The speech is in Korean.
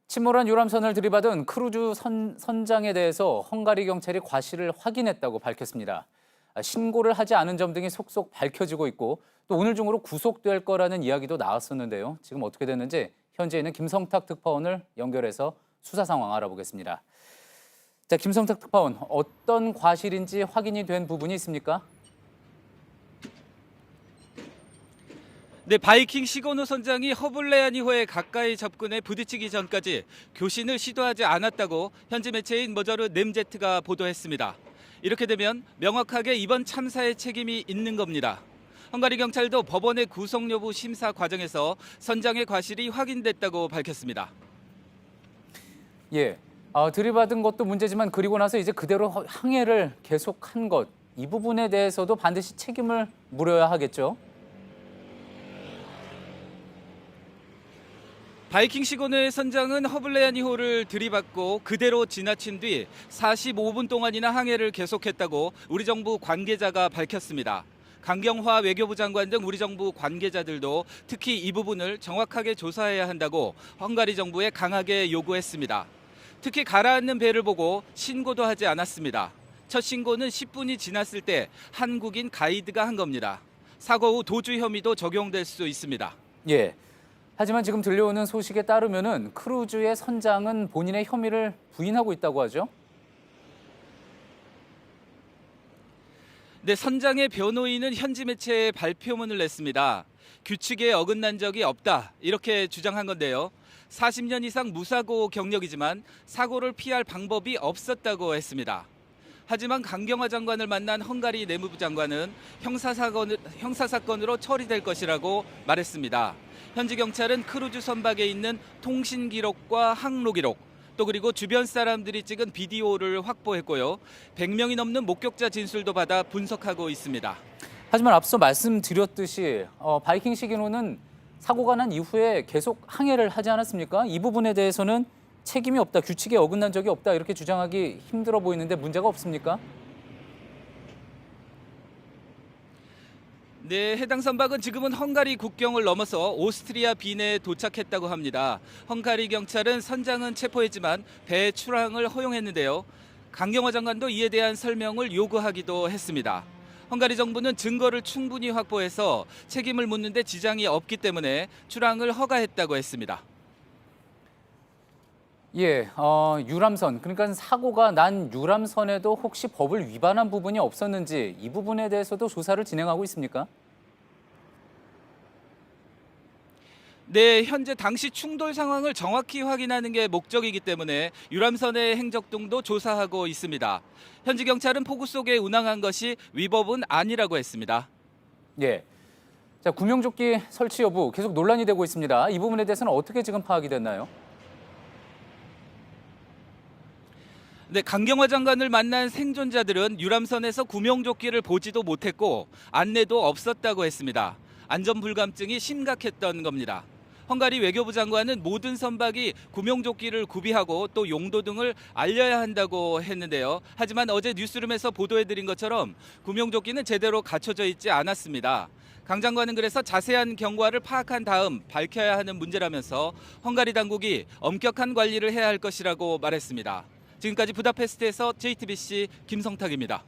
침몰한 유람선을 들이받은 크루즈 선장에 대해서 헝가리 경찰이 과실을 확인했다고 밝혔습니다. 신고를 하지 않은 점 등이 속속 밝혀지고 있고 또 오늘 중으로 구속될 거라는 이야기도 나왔었는데요. 지금 어떻게 됐는지 현지에 있는 김성탁 특파원을 연결해서 수사 상황 알아보겠습니다. 자, 김성탁 특파원, 어떤 과실인지 확인이 된 부분이 있습니까? 네, 바이킹 시고노 선장이 허블레아니호에 가까이 접근해 부딪히기 전까지 교신을 시도하지 않았다고 현지 매체인 머저르 냄제트가 보도했습니다. 이렇게 되면 명확하게 이번 참사의 책임이 있는 겁니다. 헝가리 경찰도 법원의 구속 여부 심사 과정에서 선장의 과실이 확인됐다고 밝혔습니다. 예, 들이받은 것도 문제지만 그리고 나서 이제 그대로 항해를 계속한 것, 이 부분에 대해서도 반드시 책임을 물어야 하겠죠? 바이킹 시고노의 선장은 허블레아니호를 들이받고 그대로 지나친 뒤 45분 동안이나 항해를 계속했다고 우리 정부 관계자가 밝혔습니다. 강경화 외교부 장관 등 우리 정부 관계자들도 특히 이 부분을 정확하게 조사해야 한다고 헝가리 정부에 강하게 요구했습니다. 특히 가라앉는 배를 보고 신고도 하지 않았습니다. 첫 신고는 10분이 지났을 때 한국인 가이드가 한 겁니다. 사고 후 도주 혐의도 적용될 수 있습니다. 예. 하지만 지금 들려오는 소식에 따르면은 크루즈의 선장은 본인의 혐의를 부인하고 있다고 하죠. 네, 선장의 변호인은 현지 매체에 발표문을 냈습니다. 규칙에 어긋난 적이 없다, 이렇게 주장한 건데요. 40년 이상 무사고 경력이지만 사고를 피할 방법이 없었다고 했습니다. 하지만 강경화 장관을 만난 헝가리 내무부 장관은 형사사건으로 처리될 것이라고 말했습니다. 현지 경찰은 크루즈 선박에 있는 통신 기록과 항로 기록, 또 그리고 주변 사람들이 찍은 비디오를 확보했고요. 100명이 넘는 목격자 진술도 받아 분석하고 있습니다. 하지만 앞서 말씀드렸듯이 바이킹 시기노는 사고가 난 이후에 계속 항해를 하지 않았습니까? 이 부분에 대해서는 책임이 없다, 규칙에 어긋난 적이 없다 이렇게 주장하기 힘들어 보이는데 문제가 없습니까? 네, 해당 선박은 지금은 헝가리 국경을 넘어서 오스트리아 비내에 도착했다고 합니다. 헝가리 경찰은 선장은 체포했지만 배 출항을 허용했는데요. 강경화 장관도 이에 대한 설명을 요구하기도 했습니다. 헝가리 정부는 증거를 충분히 확보해서 책임을 묻는 데 지장이 없기 때문에 출항을 허가했다고 했습니다. 예, 유람선, 그러니까 사고가 난 유람선에도 혹시 법을 위반한 부분이 없었는지 이 부분에 대해서도 조사를 진행하고 있습니까? 네, 현재 당시 충돌 상황을 정확히 확인하는 게 목적이기 때문에 유람선의 행적 등도 조사하고 있습니다. 현지 경찰은 폭우 속에 운항한 것이 위법은 아니라고 했습니다. 예. 자, 구명조끼 설치 여부 계속 논란이 되고 있습니다. 이 부분에 대해서는 어떻게 지금 파악이 됐나요? 네, 강경화 장관을 만난 생존자들은 유람선에서 구명조끼를 보지도 못했고 안내도 없었다고 했습니다. 안전 불감증이 심각했던 겁니다. 헝가리 외교부 장관은 모든 선박이 구명조끼를 구비하고 또 용도 등을 알려야 한다고 했는데요. 하지만 어제 뉴스룸에서 보도해드린 것처럼 구명조끼는 제대로 갖춰져 있지 않았습니다. 강 장관은 그래서 자세한 경과를 파악한 다음 밝혀야 하는 문제라면서 헝가리 당국이 엄격한 관리를 해야 할 것이라고 말했습니다. 지금까지 부다페스트에서 JTBC 김성탁입니다.